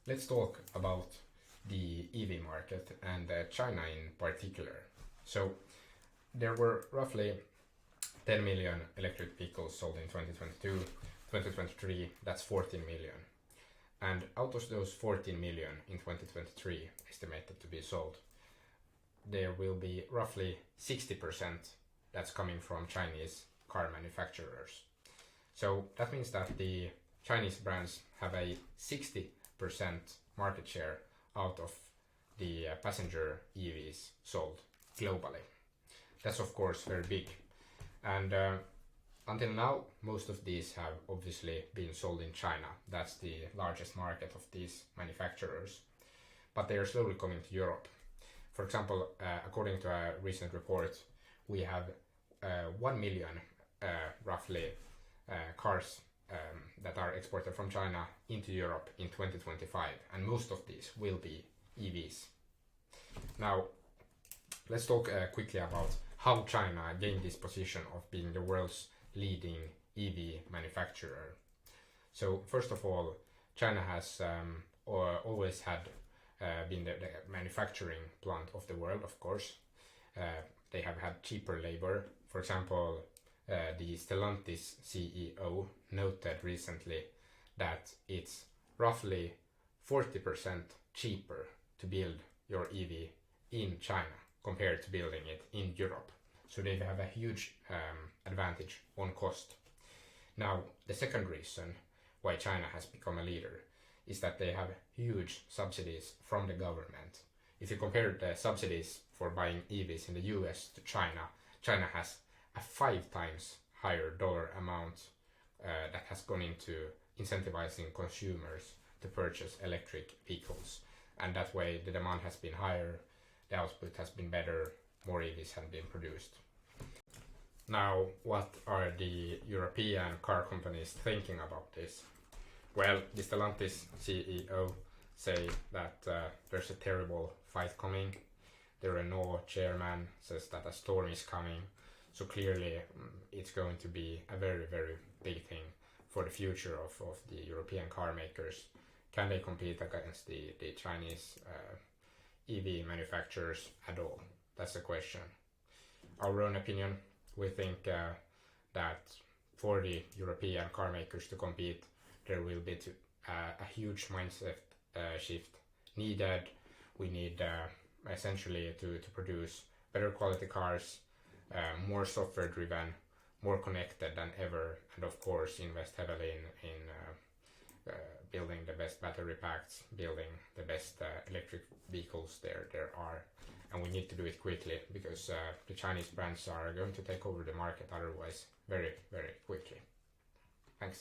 let's talk about the EV market and China in particular. So there were roughly 10 million electric vehicles sold in 2022. 2023, that's 14 million. And out of those 14 million in 2023 estimated to be sold, there will be roughly 60% that's coming from Chinese car manufacturers. So that means that the Chinese brands have a 60% market share out of the passenger EVs sold globally. That's of course very big. And until now, most of these have obviously been sold in China. That's the largest market of these manufacturers. But they are slowly coming to Europe. For example, according to a recent report, we have 1 million roughly cars that are exported from China into Europe in 2025, and most of these will be EVs. Now, let's talk quickly about how China gained this position of being the world's leading EV manufacturer. So first of all, China has always had been the manufacturing plant of the world, of course. They have had cheaper labor. For example, the Stellantis CEO noted recently that it's roughly 40% cheaper to build your EV in China compared to building it in Europe. So they have a huge advantage on cost. Now, the second reason why China has become a leader is that they have huge subsidies from the government. If you compare the subsidies for buying EVs in the US to China, China has a 5 times higher dollar amount that has gone into incentivizing consumers to purchase electric vehicles. And that way the demand has been higher, the output has been better, more EVs have been produced. Now, what are the European car companies thinking about this? Well, the Stellantis CEO say that there's a terrible fight coming. The Renault chairman says that a storm is coming. So clearly it's going to be a very, very big thing for the future of the European car makers. Can they compete against the Chinese EV manufacturers at all? That's the question. Our own opinion, we think that for the European car makers to compete, there will be a huge mindset shift needed. We need essentially to produce better quality cars, more software driven, more connected than ever, and of course invest heavily in building the best battery packs, building the best electric vehicles there are. And we need to do it quickly because the Chinese brands are going to take over the market otherwise very, very quickly. Thanks.